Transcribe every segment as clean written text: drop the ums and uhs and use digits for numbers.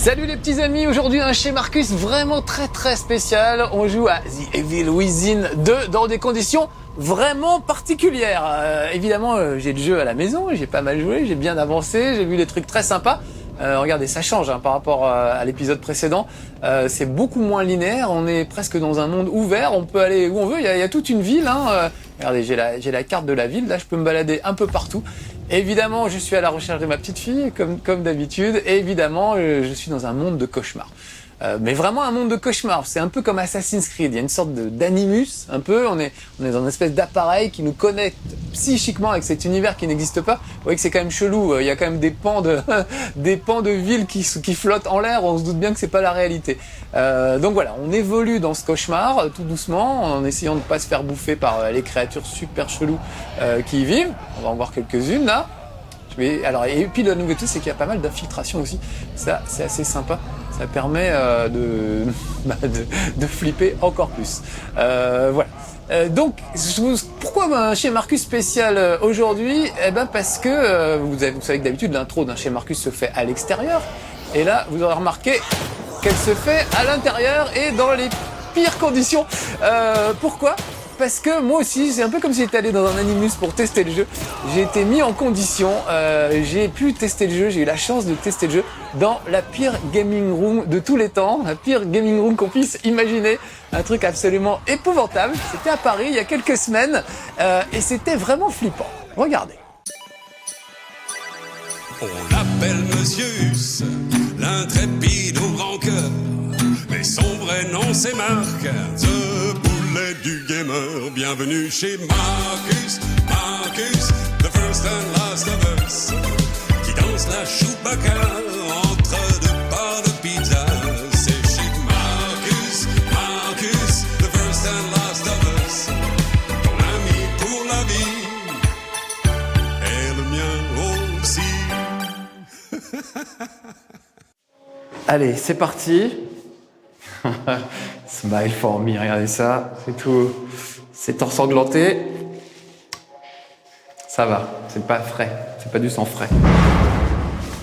Salut les petits amis, aujourd'hui un chez Marcus vraiment très spécial. On joue à The Evil Within 2 dans des conditions vraiment particulières. Évidemment, j'ai le jeu à la maison, j'ai pas mal joué, j'ai bien avancé, j'ai vu des trucs très sympas. Regardez, ça change par rapport à l'épisode précédent. C'est beaucoup moins linéaire, on est presque dans un monde ouvert, on peut aller où on veut, il y a toute une ville. Regardez, j'ai la carte de la ville, là je peux me balader un peu partout. Évidemment, je suis à la recherche de ma petite fille, comme d'habitude. Et évidemment, je suis dans un monde de cauchemar. Mais vraiment un monde de cauchemar. C'est un peu comme Assassin's Creed. Il y a une sorte d'animus, un peu. On est dans une espèce d'appareil qui nous connecte psychiquement avec cet univers qui n'existe pas. Vous voyez que c'est quand même chelou. Il y a quand même des pans de villes qui flottent en l'air. On se doute bien que c'est pas la réalité. Donc voilà, on évolue dans ce cauchemar tout doucement, en essayant de ne pas se faire bouffer par les créatures super cheloues qui y vivent. On va en voir quelques-unes là. Et puis la nouveauté, c'est qu'il y a pas mal d'infiltration aussi. Ça, c'est assez sympa. Ça permet de flipper encore plus. Voilà. Donc, pourquoi un chez Marcus spécial aujourd'hui? Parce que vous savez que d'habitude l'intro d'un chez Marcus se fait à l'extérieur. Et là, vous aurez remarqué qu'elle se fait à l'intérieur et dans les pires conditions. Pourquoi? Parce que moi aussi, c'est un peu comme si j'étais allé dans un Animus pour tester le jeu. J'ai été mis en condition, j'ai pu tester le jeu, j'ai eu la chance de tester le jeu dans la pire gaming room de tous les temps, la pire gaming room qu'on puisse imaginer, un truc absolument épouvantable. C'était à Paris il y a quelques semaines et c'était vraiment flippant. Regardez. On l'appelle Monsieur Huss, l'intrépide au grand cœur, mais son vrai nom c'est Marc, The Boulet du gamer. Bienvenue chez Marcus, Marcus, the first and last of us, qui danse la Chewbacca entre deux parts de pizza. C'est chez Marcus, Marcus, the first and last of us, ton ami pour la vie, et le mien aussi. Allez, c'est parti. Smile for me, regardez ça, c'est tout. C'est ensanglanté. Ça va, c'est pas frais, c'est pas du sang frais.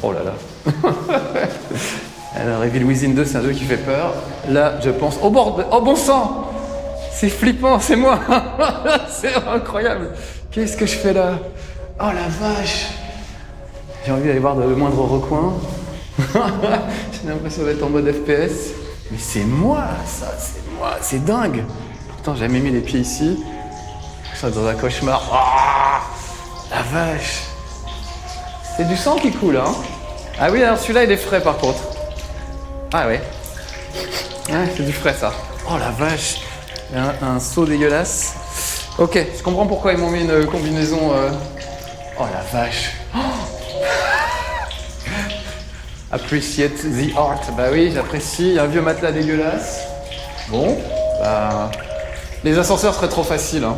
Oh là là. Alors, Evil Within 2, c'est un jeu qui fait peur. Là, je pense. Oh bon sang! C'est flippant, c'est moi! C'est incroyable! Qu'est-ce que je fais là? Oh la vache! J'ai envie d'aller voir dans le moindre recoin. J'ai l'impression d'être en mode FPS. Mais c'est moi, ça, c'est moi, c'est dingue. Putain, j'ai jamais mis les pieds ici. Je suis dans un cauchemar. Oh, la vache. C'est du sang qui coule, hein. Ah oui, alors celui-là, il est frais par contre. Ah ouais. Ouais, c'est du frais ça. Oh la vache. Un seau dégueulasse. Ok, je comprends pourquoi ils m'ont mis une combinaison. Oh la vache. Oh. Appreciate the art. Bah oui, j'apprécie. Il y a un vieux matelas dégueulasse. Bon, bah... Les ascenseurs seraient trop faciles. Hein.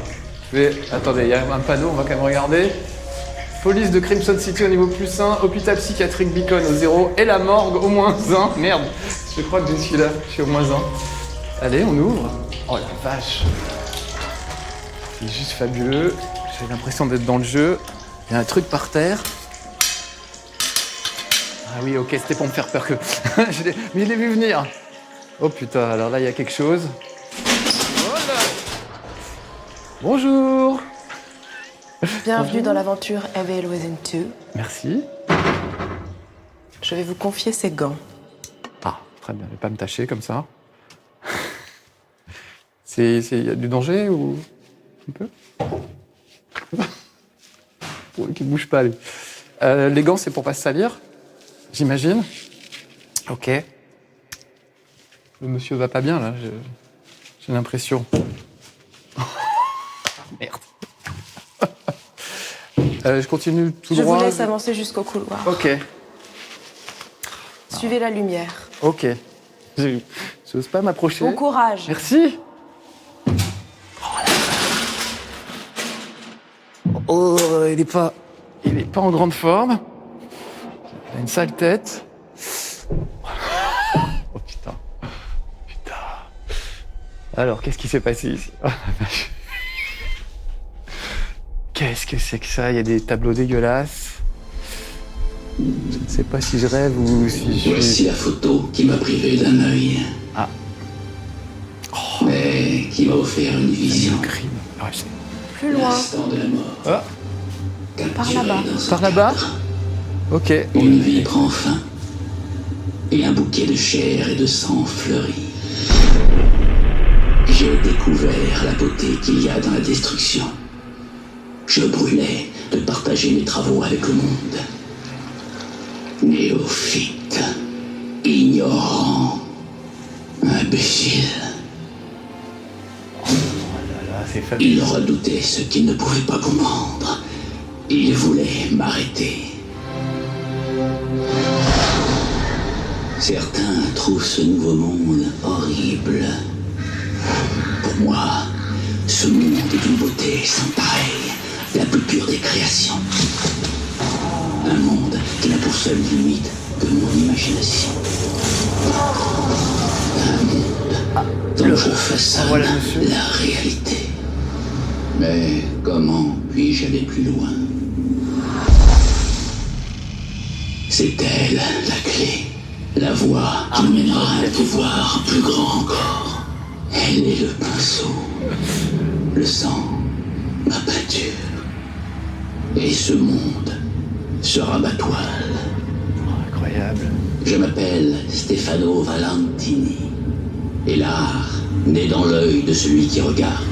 Attendez, il y a un panneau, on va quand même regarder. Police de Crimson City au niveau +1, hôpital psychiatrique Beacon au 0 et la morgue au -1. Merde, je crois que je suis là, je suis au -1. Allez, on ouvre. Oh la vache. C'est juste fabuleux. J'ai l'impression d'être dans le jeu. Il y a un truc par terre. Ah oui, ok, c'était pour me faire peur que... Mais il est vu venir. Oh putain, alors là, il y a quelque chose. Voilà. Bonjour. Bienvenue dans l'aventure Evil Within 2. Merci. Je vais vous confier ces gants. Ah, très bien, je vais pas me tâcher comme ça. Il y a du danger ou... Un peu pour qu'il bouge pas, lui. Les gants, c'est pour pas se salir, j'imagine. Ok. Le monsieur va pas bien, là, j'ai l'impression. Merde. Je continue tout droit. Je vous laisse avancer jusqu'au couloir. Ok. Suivez la lumière. Ok. J'ose pas m'approcher. Bon courage. Merci. Oh, il est pas en grande forme. Il a une sale tête. Oh putain. Putain. Alors, qu'est-ce qui s'est passé ici? Oh, la vache. Qu'est-ce que c'est que ça? Il y a des tableaux dégueulasses. Je ne sais pas si je rêve ou si je Voici suis... la photo qui m'a privé d'un œil. Ah. Mais qui m'a offert une vision. Le crime. Ah, c'est... Plus loin, L'instant de la mort. Ah, par là-bas. Capturé dans ce par là-bas. cadre. Ok. Une vie prend fin. Et un bouquet de chair et de sang fleurit. J'ai découvert la beauté qu'il y a dans la destruction. Je brûlais de partager mes travaux avec le monde. Néophyte, ignorant, imbécile. Là, c'est fabuleux. Il redoutait ce qu'il ne pouvait pas comprendre. Il voulait m'arrêter. Certains trouvent ce nouveau monde horrible. Pour moi, ce monde est d'une beauté sans pareille, la plus pure des créations. Un monde qui n'a pour seule limite que mon imagination. Un monde dont je façonne voilà, monsieur. la réalité. Mais comment puis-je aller plus loin? C'est elle la clé, la voie qui mènera à un pouvoir plus grand encore. Elle est le pinceau, le sang, ma peinture. Et ce monde sera ma toile. Incroyable. Je m'appelle Stefano Valentini. Et l'art naît dans l'œil de celui qui regarde.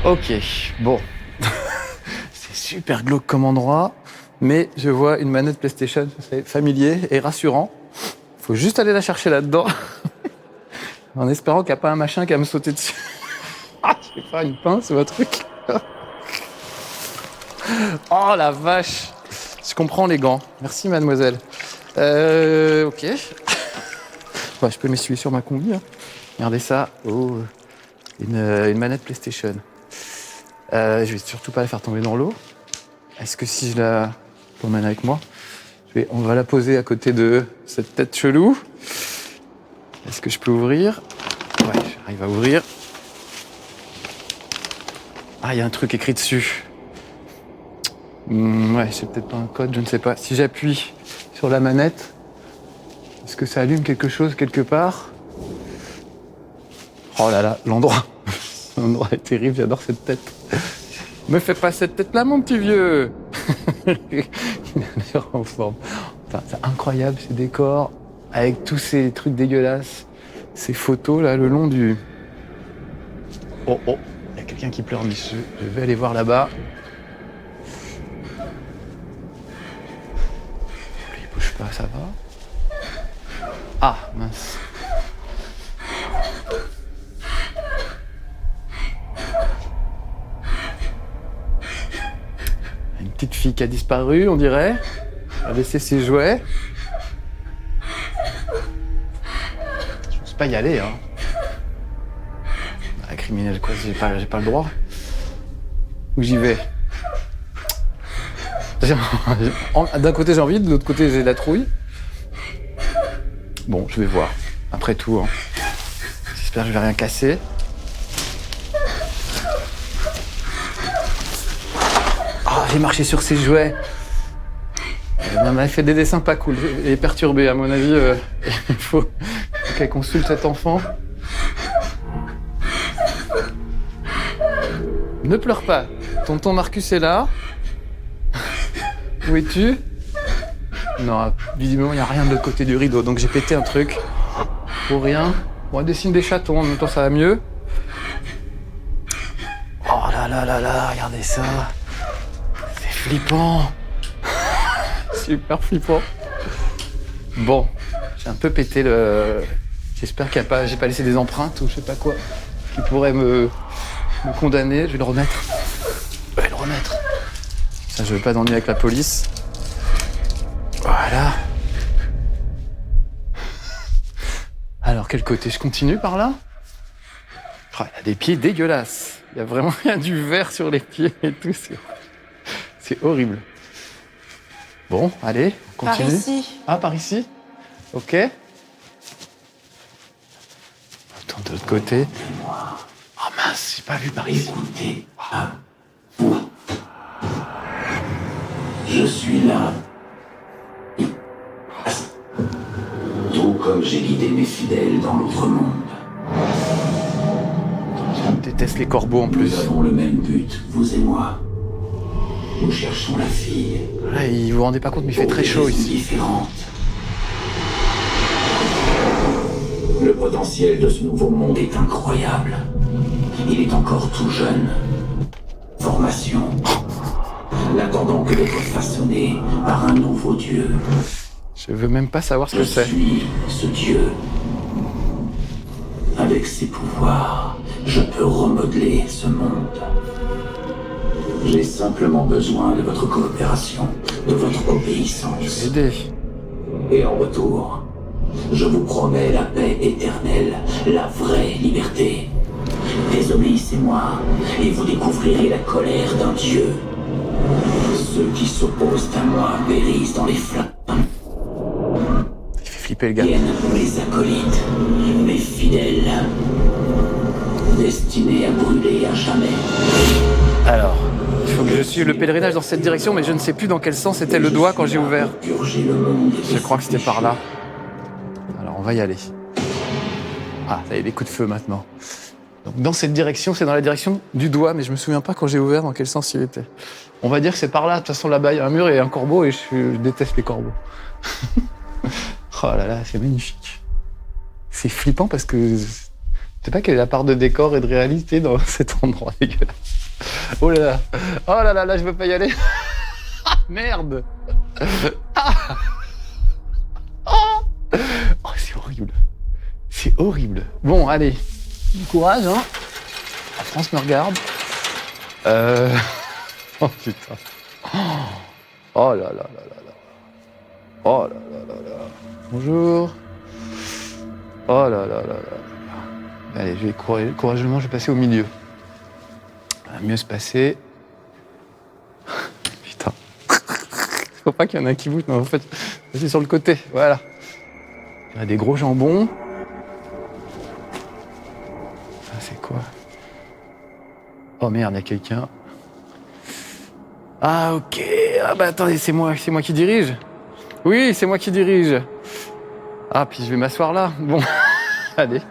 Ok, bon. C'est super glauque comme endroit, mais je vois une manette PlayStation, c'est familier et rassurant. Faut juste aller la chercher là-dedans, en espérant qu'il n'y a pas un machin qui va me sauter dessus. Ah, je sais pas, une pince ou un truc. Oh la vache. Je comprends les gants. Merci mademoiselle. Ok. Bah, je peux m'essuyer sur ma combi. Hein. Regardez ça. Oh, une manette PlayStation. Je vais surtout pas la faire tomber dans l'eau. Est-ce que si je la promène avec moi, on va la poser à côté de cette tête chelou. Est-ce que je peux ouvrir? Ouais, j'arrive à ouvrir. Ah, il y a un truc écrit dessus. Ouais, c'est peut-être pas un code, je ne sais pas. Si j'appuie sur la manette, est-ce que ça allume quelque chose quelque part? Oh là là, l'endroit. L'endroit est terrible, j'adore cette tête. Me fais pas cette tête-là, mon petit vieux. Il a l'air en forme. Enfin, c'est incroyable, ces décors, avec tous ces trucs dégueulasses, ces photos là, le long du... Oh, oh, il y a quelqu'un qui pleure, monsieur. Je vais aller voir là-bas. Lui, il bouge pas, ça va? Ah, mince. Une petite fille qui a disparu, on dirait. Elle a laissé ses jouets. Je n'ose pas y aller, hein. La criminelle, quoi, j'ai pas le droit. Où j'y vais? D'un côté j'ai envie, de l'autre côté j'ai la trouille. Bon, je vais voir. Après tout, hein. J'espère que je vais rien casser. Ah, j'ai marché sur ses jouets. Elle m'a fait des dessins pas cool. Elle est perturbée, à mon avis. Il faut qu'elle consulte cet enfant. Ne pleure pas. Tonton Marcus est là. Où es-tu? Non, visiblement, il n'y a rien de l'autre côté du rideau. Donc j'ai pété un truc. Pour rien. Bon, elle dessine des chatons. En même temps, ça va mieux. Oh là là là là, regardez ça. C'est flippant. Super flippant. Bon, j'ai un peu pété le... J'espère qu'il y a pas... j'ai pas laissé des empreintes ou je sais pas quoi qui pourraient me condamner. Je vais le remettre. Je vais le remettre. Ça, je veux pas d'ennui avec la police. Voilà. Alors, quel côté? Je continue par là? Oh, il y a des pieds dégueulasses. Il y a vraiment du verre sur les pieds et tout. C'est horrible. Bon, allez, on continue. Par ici. Ah, par ici? Ok. Attends, de l'autre côté. Oh mince, j'ai pas vu par ici. Écoutez, Je suis là. Tout comme j'ai guidé mes fidèles dans l'autre monde. Je déteste les corbeaux en plus. Nous avons le même but, vous et moi. Nous cherchons la fille. Ouais, vous vous rendez pas compte, mais il fait très chaud ici. Différentes. Le potentiel de ce nouveau monde est incroyable. Il est encore tout jeune. Formation. N'attendant que d'être façonné par un nouveau dieu. Je veux même pas savoir ce que c'est. Je suis ce dieu. Avec ses pouvoirs, je peux remodeler ce monde. J'ai simplement besoin de votre coopération, de votre obéissance. Aider. Et en retour, je vous promets la paix éternelle, la vraie liberté. Désobéissez-moi, et vous découvrirez la colère d'un dieu. Ceux qui s'opposent à moi périssent dans les flammes. Il fait flipper le gars. Viennent mes acolytes, mes fidèles, destinés à brûler à jamais. Alors, il faut que je suive le pèlerinage dans cette direction, mais je ne sais plus dans quel sens était le doigt quand j'ai ouvert. Purger le monde de Je crois que c'était ses par là. péchés. Alors, on va y aller. Ah, ça y est, des coups de feu maintenant. Donc, dans cette direction, c'est dans la direction du doigt, mais je me souviens pas quand j'ai ouvert dans quel sens il était. On va dire que c'est par là. De toute façon, là-bas, il y a un mur et un corbeau, et je déteste les corbeaux. Oh là là, c'est magnifique. C'est flippant parce que je sais pas quelle est la part de décor et de réalité dans cet endroit dégueulasse. Oh là là, oh là là, là, je veux pas y aller. Ah, merde. Ah. Oh, c'est horrible. C'est horrible. Bon, allez, du courage, hein. La France me regarde. Oh putain. Oh là là là là là. Oh là là là là. Bonjour. Oh là là là là. Allez, je vais courageusement, je vais passer au milieu. Ça va mieux se passer. Putain. Faut pas qu'il y en ait un qui bouge, mais en fait, c'est sur le côté. Voilà. Il y a des gros jambons. Ça, c'est quoi? Oh merde, il y a quelqu'un. Ah, ok. Ah bah attendez, c'est moi qui dirige. Oui, c'est moi qui dirige. Ah, puis je vais m'asseoir là. Bon, allez.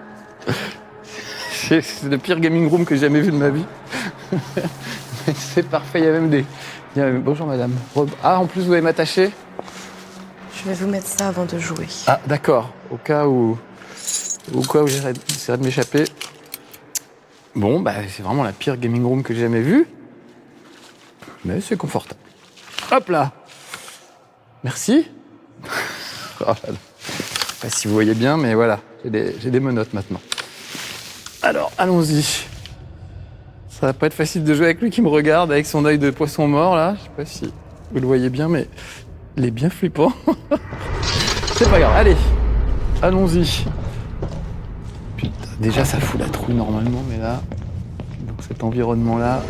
C'est le pire gaming room que j'ai jamais vu de ma vie. C'est parfait, il y a même des... Bonjour madame. Ah, en plus vous allez m'attacher? Je vais vous mettre ça avant de jouer. Ah, d'accord. Au cas où j'essaierai de m'échapper. Bon, bah c'est vraiment la pire gaming room que j'ai jamais vue. Mais c'est confortable. Hop là. Merci. Oh là là. Je sais pas si vous voyez bien, mais voilà, j'ai des menottes maintenant. Alors, allons-y. Ça va pas être facile de jouer avec lui qui me regarde avec son œil de poisson mort, là. Je sais pas si vous le voyez bien, mais il est bien flippant. C'est pas grave, allez. Allons-y. Putain, déjà, ça fout la trouille normalement, mais là, dans cet environnement-là...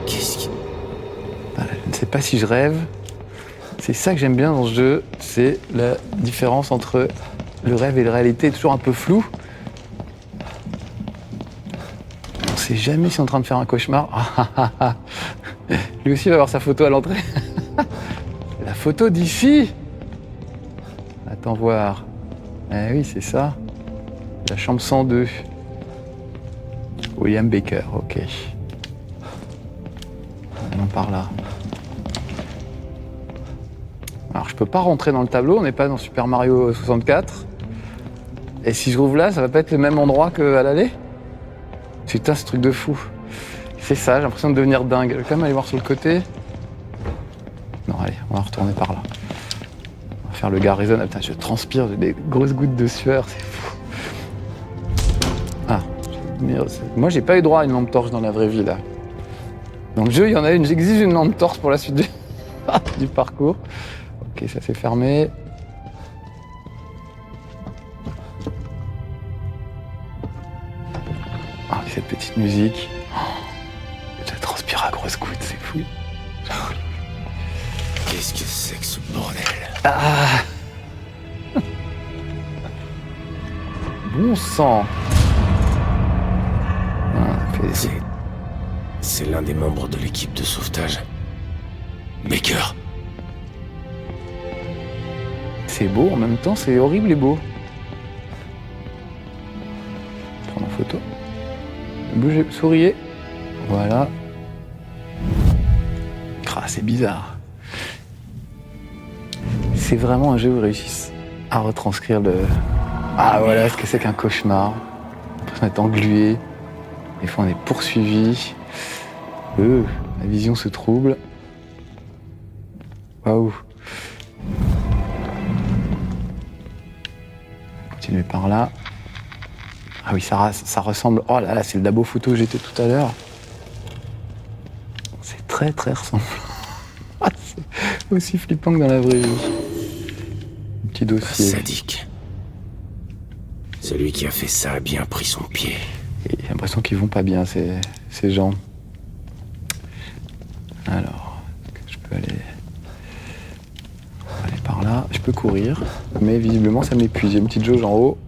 Qu'est-ce qui... Je ne sais pas si je rêve. C'est ça que j'aime bien dans ce jeu, c'est la différence entre le rêve et la réalité, toujours un peu flou. On sait jamais si on est en train de faire un cauchemar. Lui aussi va avoir sa photo à l'entrée. La photo d'ici. Attends voir. Eh oui, c'est ça. La chambre 102. William Baker, ok. Allons par là. Alors, je peux pas rentrer dans le tableau, on n'est pas dans Super Mario 64. Et si je rouvre là, ça va pas être le même endroit qu'à l'aller? Putain, ce truc de fou. C'est ça, j'ai l'impression de devenir dingue. Je vais quand même aller voir sur le côté. Non, allez, on va retourner par là. On va faire le gars raisonnable. Putain, je transpire, j'ai des grosses gouttes de sueur, c'est fou. Ah, moi, j'ai pas eu droit à une lampe torche dans la vraie vie, là. Dans le jeu, il y en a une, j'exige une lampe torche pour la suite du parcours. Ok, ça s'est fermé. Ah, cette petite musique. Oh, je transpire à grosses gouttes, c'est fou. Qu'est-ce que c'est que ce bordel? Ah. Bon sang. Ah, C'est l'un des membres de l'équipe de sauvetage. Baker. C'est beau, en même temps, c'est horrible et beau. Prendre en photo. Bougez, souriez. Voilà. Ah, c'est bizarre. C'est vraiment un jeu où ils réussissent à retranscrire le... Ah voilà ce que c'est qu'un cauchemar. On est englué. Des fois on est poursuivi. La vision se trouble. Waouh. Continuer par là. Ah oui, ça ressemble... Oh là là, c'est le labo photo que j'étais tout à l'heure. C'est très très ressemblant. C'est aussi flippant que dans la vraie vie. Un petit dossier. Sadique. Celui qui a fait ça a bien pris son pied. Et j'ai l'impression qu'ils vont pas bien, ces gens. Alors, est-ce que je peux aller par là? Je peux courir, mais visiblement ça m'épuise. Il y a une petite jauge en haut.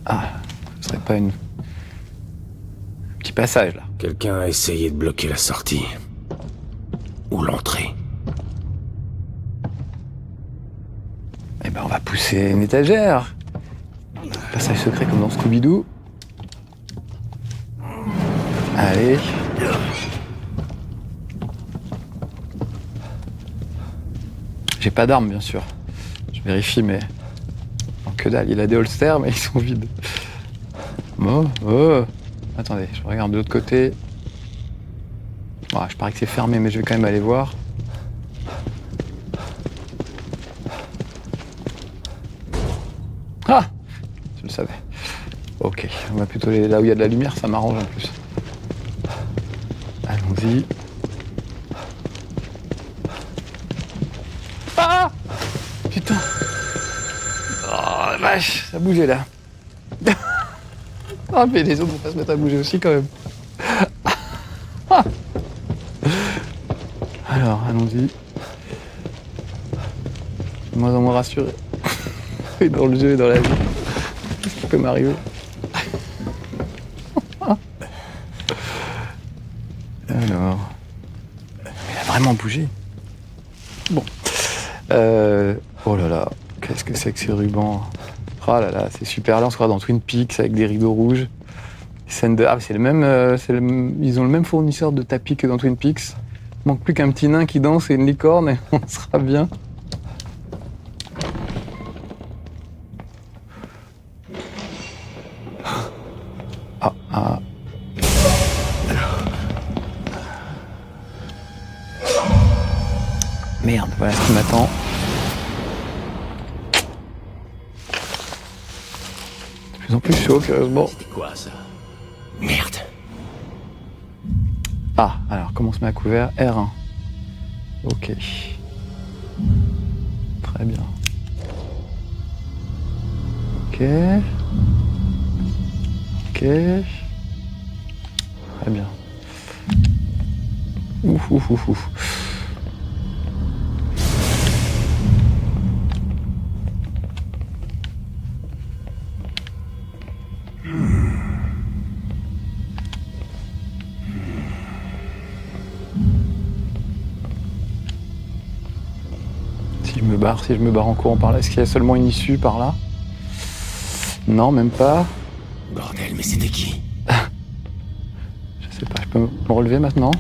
Ah, ce serait pas un petit passage là. Quelqu'un a essayé de bloquer la sortie. Ou l'entrée. Eh ben on va pousser une étagère. Passage secret comme dans Scooby-Doo. Allez. J'ai pas d'armes bien sûr. Je vérifie mais... Non, que dalle, il a des holsters mais ils sont vides. Oh. Attendez, je regarde de l'autre côté. Bon, je parie que c'est fermé mais je vais quand même aller voir. Ah! Je le savais. Ok, on va plutôt aller là où il y a de la lumière, ça m'arrange en plus. Allons-y. Ah! Putain! Oh la vache, ça a bougé là. Ah mais les autres vont pas se mettre à bouger aussi quand même. Alors, allons-y. Je suis de moins en moins rassuré. Et dans le jeu et dans la vie. Qu'est-ce qui peut m'arriver? Alors... Il a vraiment bougé. Bon. Oh là là, qu'est-ce que c'est que ce ruban? Oh là là, c'est super. Là, on se croit dans Twin Peaks avec des rideaux rouges. Scène de... Ah, c'est le même, Ils ont le même fournisseur de tapis que dans Twin Peaks. Il manque plus qu'un petit nain qui danse et une licorne et on sera bien. Ah. Merde, voilà ce qui m'attend. De plus en plus chaud, curieusement. C'était quoi ça? Merde. Ah, alors, comment on se met à couvert? R1. Ok. Très bien. Ok. Très bien. Ouf. Si je me barre en courant par là, est-ce qu'il y a seulement une issue par là? Non, même pas. Bordel, mais c'était qui? Je sais pas, je peux me relever maintenant?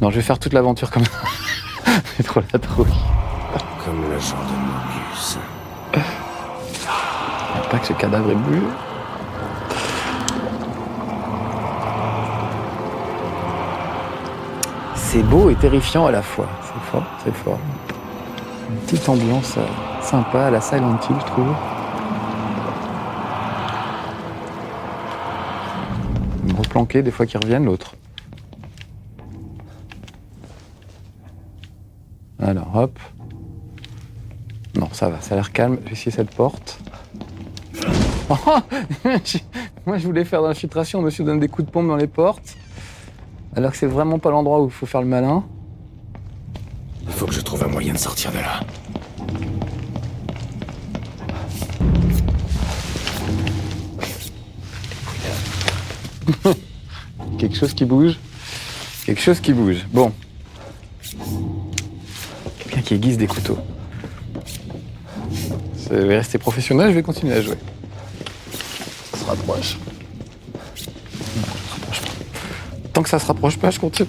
Non, je vais faire toute l'aventure comme ça. C'est trop la trouille. Comme le genre de Mobius. Pas que ce cadavre est bleu. C'est beau et terrifiant à la fois. C'est fort. Une petite ambiance sympa à la Silent Hill, je trouve. Ils me replanquer des fois qu'ils reviennent, l'autre. Alors, hop. Non, ça va, ça a l'air calme. Je vais essayer cette porte. Oh, moi, je voulais faire de l'infiltration. Monsieur donne des coups de pompe dans les portes. Alors que c'est vraiment pas l'endroit où il faut faire le malin. Il faut que je trouve un moyen de sortir de là. Quelque chose qui bouge. Quelque chose qui bouge. Bon. Quelqu'un qui aiguise des couteaux. Je vais rester professionnel, je vais continuer à jouer. Ça se rapproche. Non, ça se rapproche pas. Tant que ça se rapproche pas, je continue.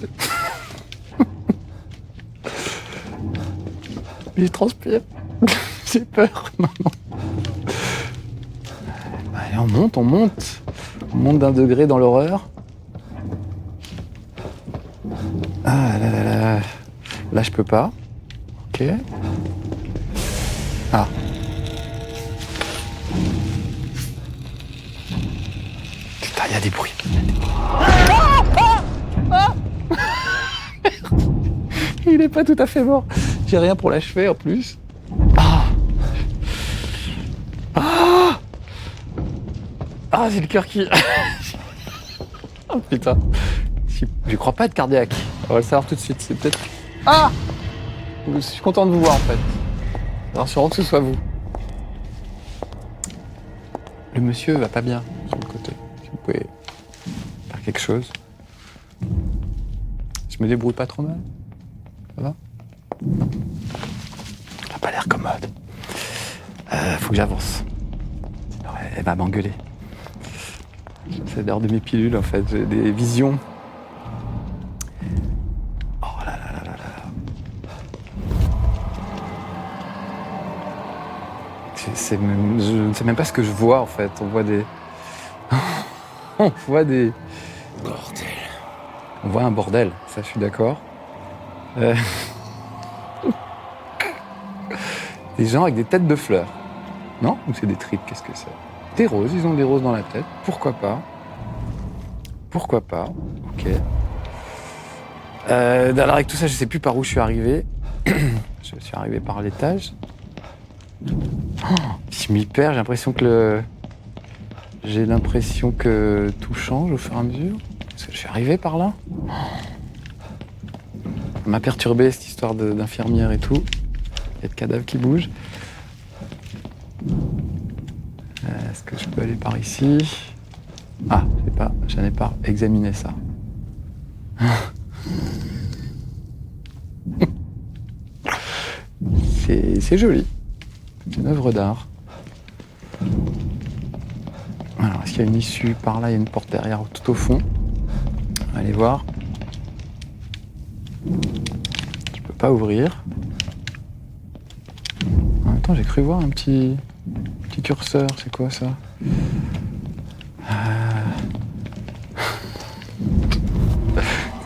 Il transpire. J'ai peur. Non. Allez, on monte. On monte d'un degré dans l'horreur. Ah là là là. Là, je peux pas. Ok. Ah. Putain, il y a des bruits. Il est pas tout à fait mort. J'ai rien pour l'achever en plus. Ah, c'est le cœur qui... Oh putain. Je crois pas être cardiaque. On va le savoir tout de suite. C'est peut-être... Ah! Je suis content de vous voir en fait. Rassurant que ce soit vous. Le monsieur va pas bien sur le côté. Si vous pouvez faire quelque chose. Je me débrouille pas trop mal. Ça va? Non. Ça a pas l'air commode. Faut que j'avance. Sinon, elle va m'engueuler. C'est l'heure de mes pilules en fait. J'ai des visions. Oh là là là là là. Je ne sais même pas ce que je vois en fait. On voit des... On voit des... Bordel. On voit un bordel, ça je suis d'accord. Des gens avec des têtes de fleurs. Non? Ou c'est des tripes, qu'est-ce que c'est? Des roses, ils ont des roses dans la tête. Pourquoi pas? Pourquoi pas? Ok. Alors avec tout ça, je sais plus par où je suis arrivé. Je suis arrivé par l'étage. Je m'y perds, j'ai l'impression que tout change au fur et à mesure. Est-ce que je suis arrivé par là? Ça m'a perturbé cette histoire d'infirmière et tout. Il y a de cadavres qui bougent. Est-ce que je peux aller par ici? Ah, je n'ai pas examiné ça. C'est joli. C'est une œuvre d'art. Alors, est-ce qu'il y a une issue par là? Il y a une porte derrière, tout au fond. On va aller voir. Je peux pas ouvrir. En même temps, j'ai cru voir un petit curseur. C'est quoi ça? Je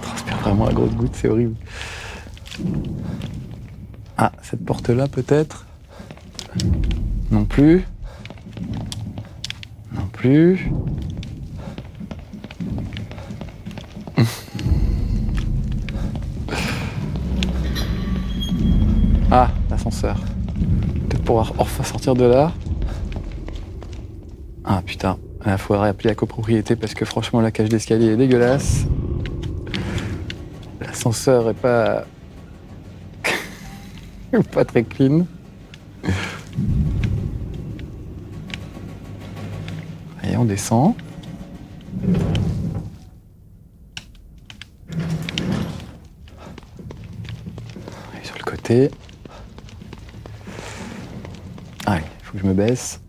transpire vraiment à grosses gouttes, c'est horrible. Ah, cette porte-là peut-être? Non plus. Non plus. Ah, l'ascenseur. Peut-être pouvoir enfin sortir de là. Ah putain, il faudrait appeler la copropriété parce que franchement la cage d'escalier est dégueulasse. L'ascenseur est pas... pas très clean. Et on descend. Et sur le côté. Ah, il faut que je me baisse.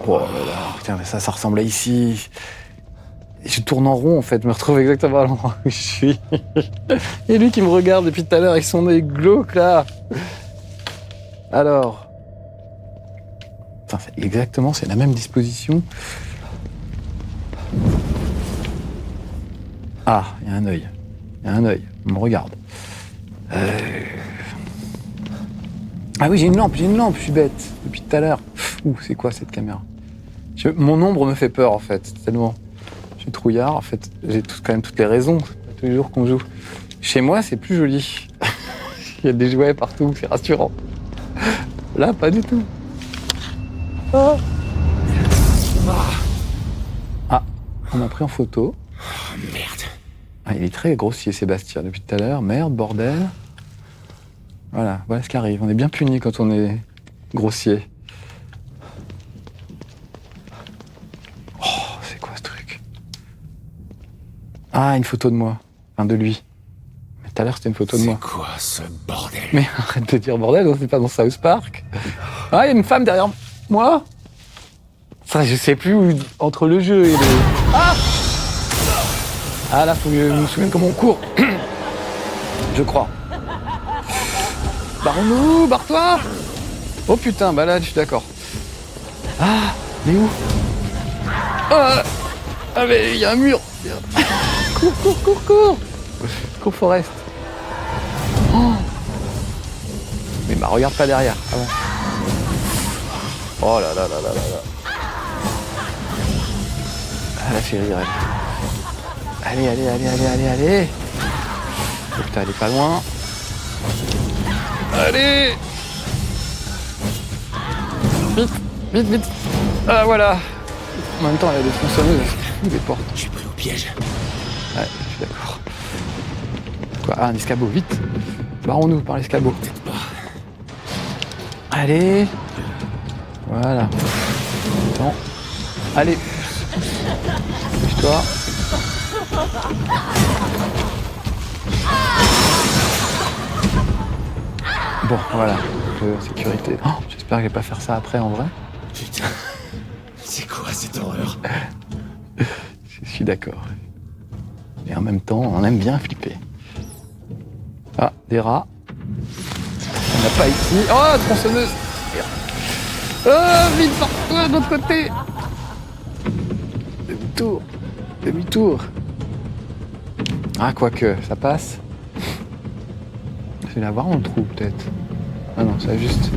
Oh là là, putain, mais ça ressemble à ici. Et je tourne en rond en fait, je me retrouve exactement à l'endroit où je suis. Et lui qui me regarde depuis tout à l'heure avec son œil glauque là. Alors. Putain, c'est la même disposition. Ah, il y a un œil. Il y a un œil, on me regarde. Ah oui, j'ai une lampe, je suis bête, depuis tout à l'heure. Ouh, c'est quoi cette caméra? Mon ombre me fait peur en fait, tellement. Je suis trouillard, en fait, j'ai quand même toutes les raisons, tous les jours qu'on joue. Chez moi, c'est plus joli. Il y a des jouets partout, c'est rassurant. Là, pas du tout. Ah, on m'a pris en photo. Oh, merde. Ah, il est très grossier, Sébastien, depuis tout à l'heure. Merde, bordel. Voilà ce qui arrive. On est bien puni quand on est grossier. Ah, une photo de moi. Enfin, de lui. Mais tout à l'heure, c'était une photo de moi. C'est quoi ce bordel? Mais arrête de dire bordel, on n'est pas dans South Park. Ah, il y a une femme derrière moi. Ça, je sais plus où, entre le jeu et le... Ah! Ah, là, faut que je me souvienne comment on court. Je crois. Barre-nous, barre-toi! Oh putain, bah là, je suis d'accord. Ah, mais où? Ah, mais il y a un mur. Cours. Cours, Forest. Oh. Mais bah, regarde pas derrière. Ah ouais. Oh là là. Ah, la fait rire, elle. Allez. Oh, putain, elle est pas loin. Allez. Vite. Ah, voilà. En même temps, elle a des tronçonneuses. Des portes. Je suis pris au piège. Ouais, je suis d'accord. Quoi? Ah, un escabeau, vite. Barrons-nous par l'escabeau. Peut-être pas. Allez. Voilà. Attends. Allez. Bouge-toi. Bon, voilà. Sécurité. Oh, j'espère que je vais pas faire ça après, en vrai. Putain. C'est quoi cette horreur? Je suis d'accord. Et en même temps, on aime bien flipper. Ah, des rats. On n'a pas ici. Oh, tronçonneuse. Oh, vite, sors-toi de l'autre côté. Demi-tour. Ah, quoique, ça passe. Je vais la voir dans le trou, peut-être. Ah non, ça va juste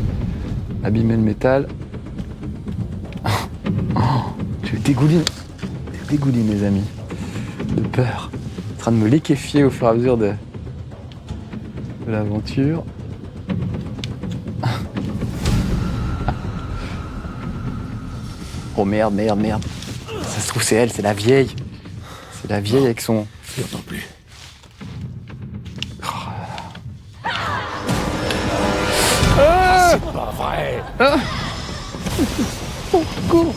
abîmer le métal. Oh, je dégouline, les amis. De peur. En train de me liquéfier au fur et à mesure de l'aventure. Oh merde. Ça se trouve, c'est elle, c'est la vieille. C'est la vieille avec son... Je n'entends plus. Ah, C'est pas vrai. Cours.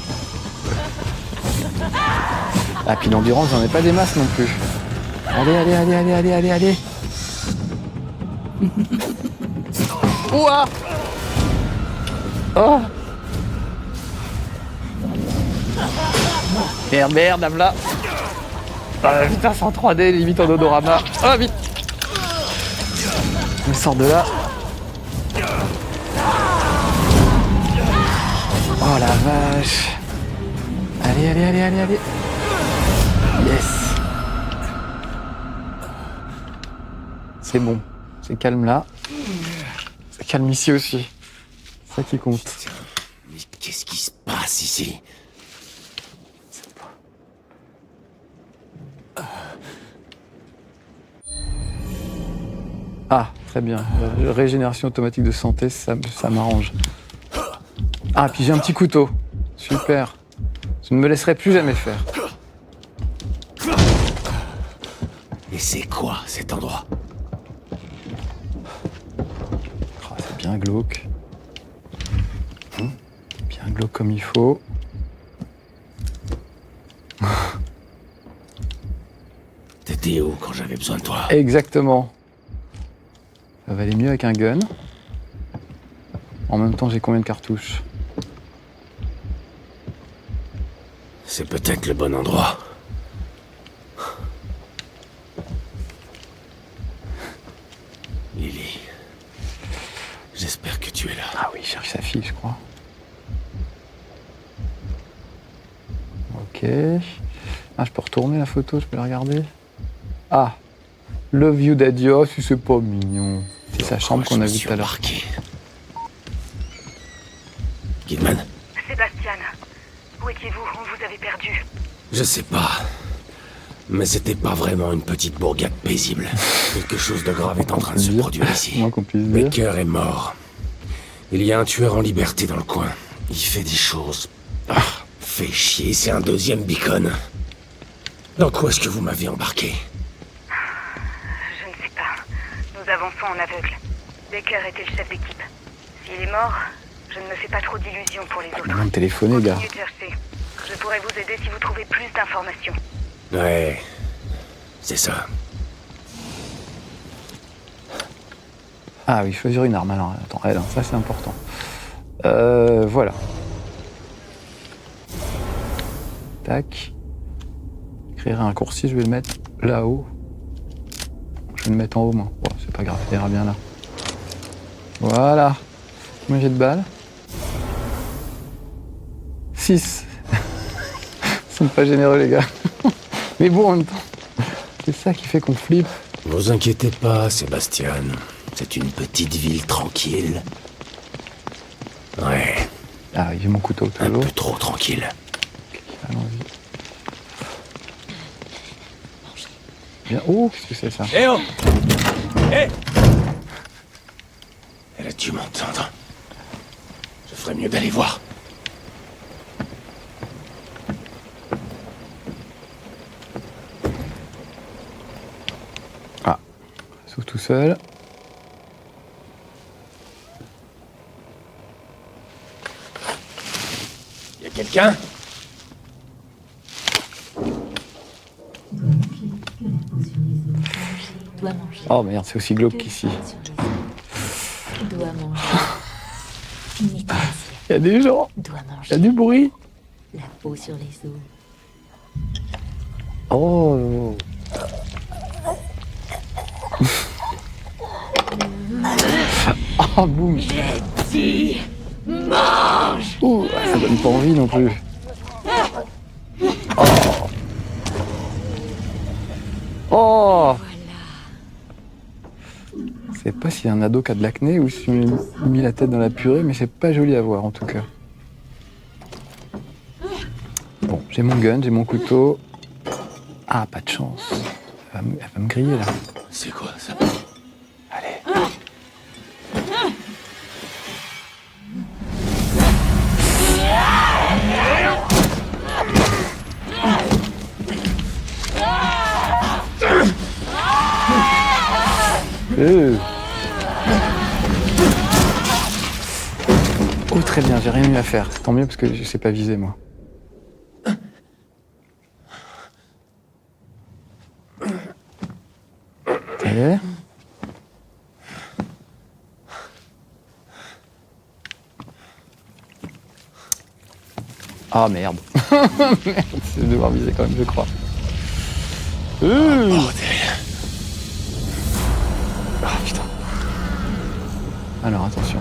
Ah, puis l'endurance, j'en ai pas des masses non plus. Allez. Ouah. Oh. Merde, là. Ah, putain, c'est en 3D, limite en odorama. Ah, vite. On sort de là. Oh la vache. Allez. Yes. C'est bon. C'est calme là. C'est calme ici aussi. C'est ça qui compte. Putain, mais qu'est-ce qui se passe ici? Ah, très bien. Régénération automatique de santé, ça m'arrange. Ah, puis j'ai un petit couteau. Super. Je ne me laisserai plus jamais faire. Et c'est quoi cet endroit? Oh, c'est bien glauque. Bien glauque comme il faut. T'étais où quand j'avais besoin de toi? Exactement. Ça va aller mieux avec un gun. En même temps, j'ai combien de cartouches? C'est peut-être le bon endroit. Lily, j'espère que tu es là. Ah oui, il cherche sa fille, je crois. Ok. Ah, je peux retourner la photo, je peux la regarder. Ah, Love You Daddy, oh, si c'est pas mignon. C'est sa chambre qu'on a vue tout à l'heure. Kidman, Sébastien, où étiez-vous? On vous avait perdu. je sais pas. Mais c'était pas vraiment une petite bourgade paisible. Quelque chose de grave est en train de se produire ici. Moins qu'on puisse dire. Baker est mort. Il y a un tueur en liberté dans le coin. Il fait des choses. Ah, fait chier, c'est un deuxième beacon. Dans quoi est-ce que vous m'avez embarqué? Je ne sais pas. Nous avançons en aveugle. Baker était le chef d'équipe. S'il est mort, je ne me fais pas trop d'illusions pour les autres. Maintenant de téléphoner, gars. Continuez de chercher. Je pourrais vous aider si vous trouvez plus d'informations. Ouais. C'est ça. Ah oui, choisir une arme. Alors, attends, ça c'est important. Voilà. Tac. Créer un raccourci, je vais le mettre là-haut. Je vais le mettre en haut, moi. Bon, c'est pas grave, ça ira bien là. Voilà. Combien j'ai de balles? 6. Ils sont pas généreux, les gars. Mais bon, en même temps, c'est ça qui fait qu'on flippe. Vous inquiétez pas, Sébastien. C'est une petite ville tranquille. Ouais, Ah oui, j'ai mon couteau un toujours. peu trop tranquille. Allons-y. Bien. Oh, qu'est-ce que c'est ça? Eh oh! Eh! Elle a dû m'entendre. Je ferais mieux d'aller voir. Ah, ça s'ouvre tout seul. Y a quelqu'un? Dois manger. Oh merde, c'est aussi glauque qu'ici. Dois manger. Finis ta assiette. Il y a des gens, Dois il y a manger. du bruit. La peau sur les os. Oh. Oh, boum. Ouh, ça donne pas envie non plus. Oh. Oh. Je sais pas s'il y a un ado qui a de l'acné ou si on a mis la tête dans la purée, mais c'est pas joli à voir en tout cas. Bon, j'ai mon gun, j'ai mon couteau. Ah, pas de chance. Elle va me griller là. C'est quoi ça? Allez. Oh, très bien, j'ai rien eu à faire. Tant mieux parce que je sais pas viser moi. Ça y est. Ah merde. Merde, je vais devoir viser quand même, je crois. Ah putain. Alors attention,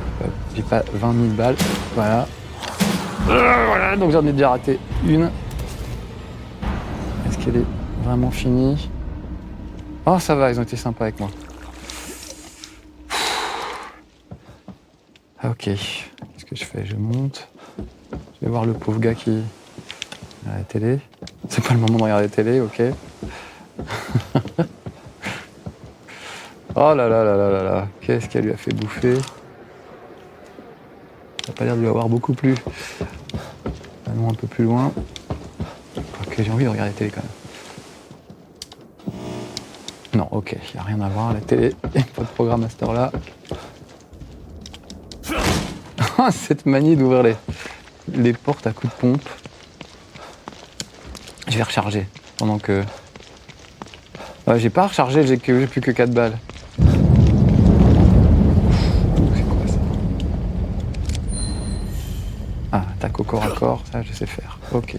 j'ai pas 20 000 balles. Voilà. Voilà, donc j'en ai déjà raté une. Est-ce qu'elle est vraiment finie? Oh ça va, ils ont été sympas avec moi. Ok, qu'est-ce que je fais? Je monte. Je vais voir le pauvre gars qui à la télé. C'est pas le moment de regarder la télé, ok. Oh là là là là là là, qu'est-ce qu'elle lui a fait bouffer? Ça n'a pas l'air de lui avoir beaucoup plu. Allons un peu plus loin. Ok, j'ai envie de regarder la télé quand même. Non, ok, il n'y a rien à voir, la télé, il n'y a pas de programme à cette heure-là. Cette manie d'ouvrir les portes à coups de pompe. Je vais recharger pendant que... Ouais, j'ai pas rechargé, j'ai plus que 4 balles. C'est quoi ça? Ah, attaque au corps à corps, ça je sais faire. Ok.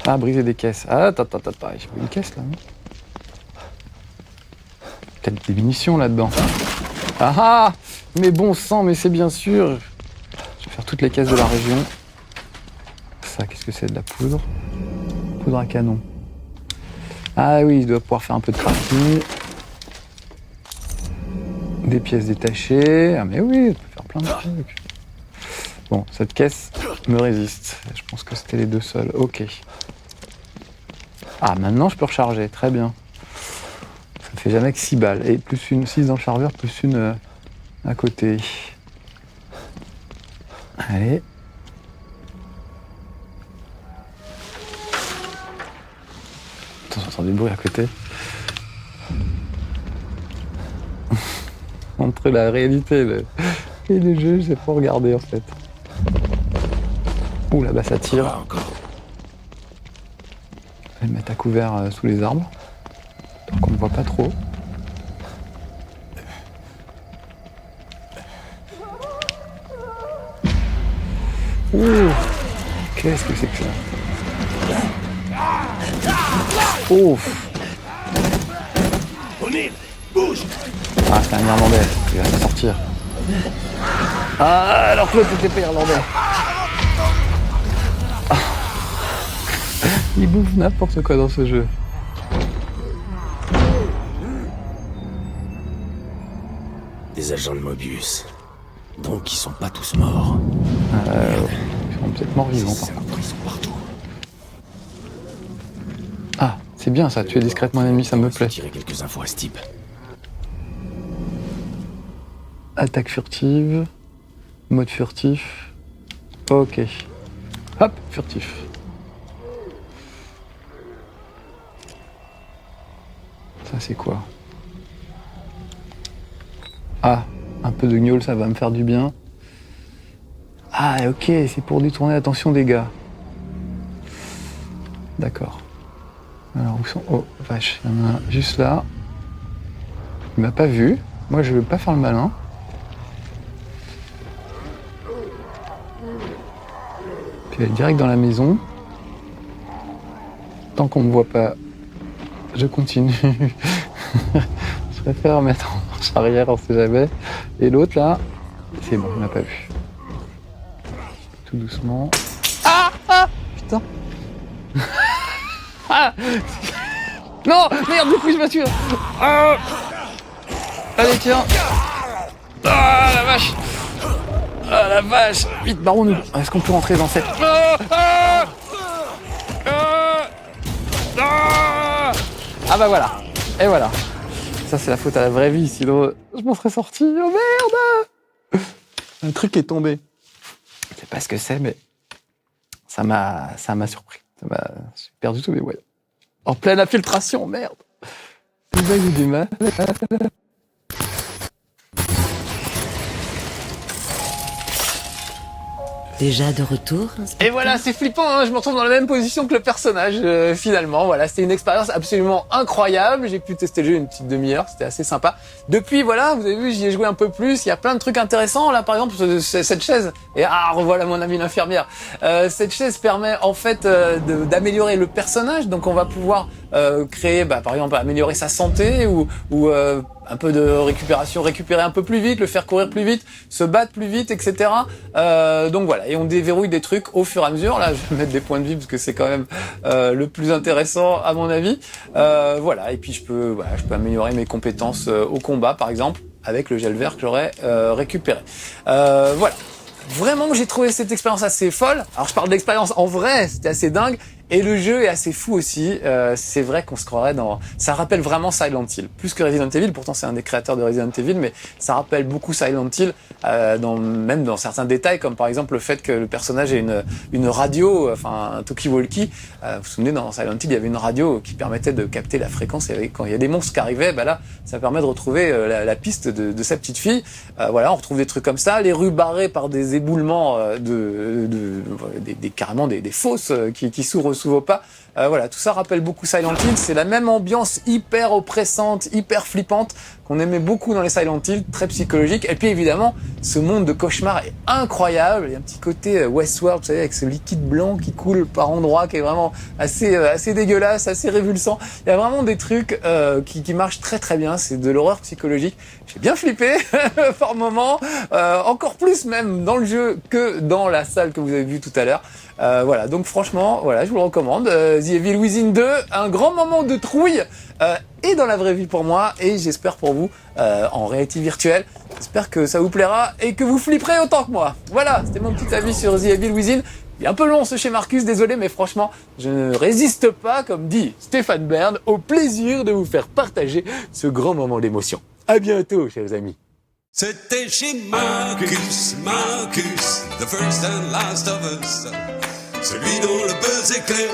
Ah, briser des caisses. Ah, attends, j'ai une caisse là, non? Peut-être des munitions là-dedans. Ah ah! Mais bon sang, mais c'est bien sûr. Je vais faire toutes les caisses de la région. Ça, qu'est-ce que c'est? De la poudre? Poudre à canon. Ah oui, il doit pouvoir faire un peu de crafting. Des pièces détachées. Ah mais oui, il peut faire plein de trucs. Bon, cette caisse me résiste. Je pense que c'était les deux seuls. Ok. Ah, maintenant je peux recharger. Très bien. Ça ne fait jamais que 6 balles. Et plus une 6 dans le chargeur, plus une à côté. Allez. Attends, j'entends du bruit à côté. Entre la réalité et le jeu, je sais pas regarder en fait. Ouh, là-bas ça tire. Encore. Je vais me mettre à couvert sous les arbres, tant qu'on ne voit pas trop. Ouh, qu'est-ce que c'est que ça? Ouf. Ah, c'est un Irlandais, il va s'en sortir. Ah, alors que l'autre n'était pas Irlandais. Ah. Il bouffe n'importe quoi dans ce jeu. Des agents de Mobius. Donc ils sont pas tous morts. Ils sont peut-être morts vivants. Ces salopes, ils sont partout. Ah, c'est bien ça, tuer discrètement un ennemi, ça me plaît. Tirer quelques infos à ce type. Attaque furtive. Mode furtif. Ok. Hop, furtif. Ça c'est quoi? Ah, un peu de gnôle, ça va me faire du bien. Ah, ok, c'est pour détourner l'attention des gars. D'accord. Alors, où sont... Oh, vache, il y en a un juste là. Il m'a pas vu. Moi, je veux pas faire le malin. Puis elle est direct dans la maison. Tant qu'on me voit pas, je continue. Je préfère mettre en marche arrière, on sait jamais. Et l'autre là, c'est bon, il m'a pas vu. Tout doucement. Ah, ah, putain. Ah, non, merde, du coup je me suis. Ah, allez tiens. Ah la vache. Ah la vache. Vite, baron, nous. Est-ce qu'on peut rentrer dans cette... Ah bah voilà. Et voilà. Ça c'est la faute à la vraie vie, sinon je m'en serais sorti. Oh merde. Un truc est tombé. Je sais pas ce que c'est, mais ça m'a surpris. J'ai perdu tous mes moyens. En pleine infiltration, merde. J'ai eu du mal. Déjà de retour, Et voilà, c'est flippant, hein, je me retrouve dans la même position que le personnage, finalement. Voilà, c'était une expérience absolument incroyable. J'ai pu tester le jeu une petite demi-heure, c'était assez sympa. Depuis, voilà, vous avez vu, j'y ai joué un peu plus. Il y a plein de trucs intéressants. Là, par exemple, cette chaise. Et revoilà mon amie l'infirmière. Cette chaise permet, en fait, d'améliorer le personnage. Donc, on va pouvoir créer, par exemple, améliorer sa santé ou un peu de récupération, récupérer un peu plus vite, le faire courir plus vite, se battre plus vite, etc. Donc voilà, et on déverrouille des trucs au fur et à mesure. Là, je vais mettre des points de vie parce que c'est quand même le plus intéressant à mon avis. Voilà, et puis je peux améliorer mes compétences au combat, par exemple, avec le gel vert que j'aurais récupéré. Voilà. Vraiment, j'ai trouvé cette expérience assez folle. Alors, je parle d'expérience en vrai, c'était assez dingue. Et le jeu est assez fou aussi. C'est vrai qu'on se croirait dans... Ça rappelle vraiment Silent Hill. Plus que Resident Evil. Pourtant, c'est un des créateurs de Resident Evil. Mais ça rappelle beaucoup Silent Hill. Même dans certains détails. Comme par exemple le fait que le personnage ait une radio. Enfin, un talkie-walkie. Vous vous souvenez, dans Silent Hill, il y avait une radio qui permettait de capter la fréquence. Et quand il y a des monstres qui arrivaient, là, ça permet de retrouver la piste de sa petite fille. Voilà, on retrouve des trucs comme ça. Les rues barrées par des éboulements carrément des fosses qui s'ouvrent sous vos pas. Voilà, tout ça rappelle beaucoup Silent Hill. C'est la même ambiance hyper oppressante, hyper flippante qu'on aimait beaucoup dans les Silent Hill, très psychologique. Et puis évidemment, ce monde de cauchemar est incroyable. Il y a un petit côté Westworld, vous savez, avec ce liquide blanc qui coule par endroits, qui est vraiment assez dégueulasse, assez révulsant. Il y a vraiment des trucs qui marchent très très bien. C'est de l'horreur psychologique. J'ai bien flippé par moments, encore plus même dans le jeu que dans la salle que vous avez vue tout à l'heure. Voilà, donc franchement, voilà, je vous le recommande. The Evil Within 2, un grand moment de trouille, et dans la vraie vie pour moi, et j'espère pour vous en réalité virtuelle. J'espère que ça vous plaira et que vous flipperez autant que moi. Voilà, c'était mon petit avis sur The Evil Within. Il est un peu long ce chez Marcus, désolé, mais franchement, je ne résiste pas, comme dit Stéphane Bern, au plaisir de vous faire partager ce grand moment d'émotion. À bientôt, chers amis. C'était chez Marcus, the first and last of us. Celui dont le buzz éclaire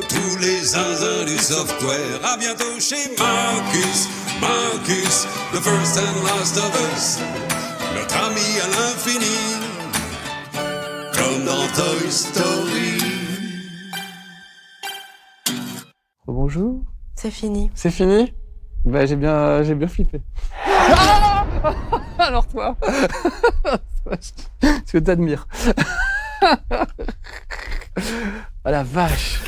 tous les zinzins du software. À bientôt chez Marcus, the first and last of us. Notre ami à l'infini, comme dans Toy Story. Bonjour. C'est fini. C'est fini? Bah j'ai bien flippé. Ah alors toi, ce que t'admires. Ah la vache.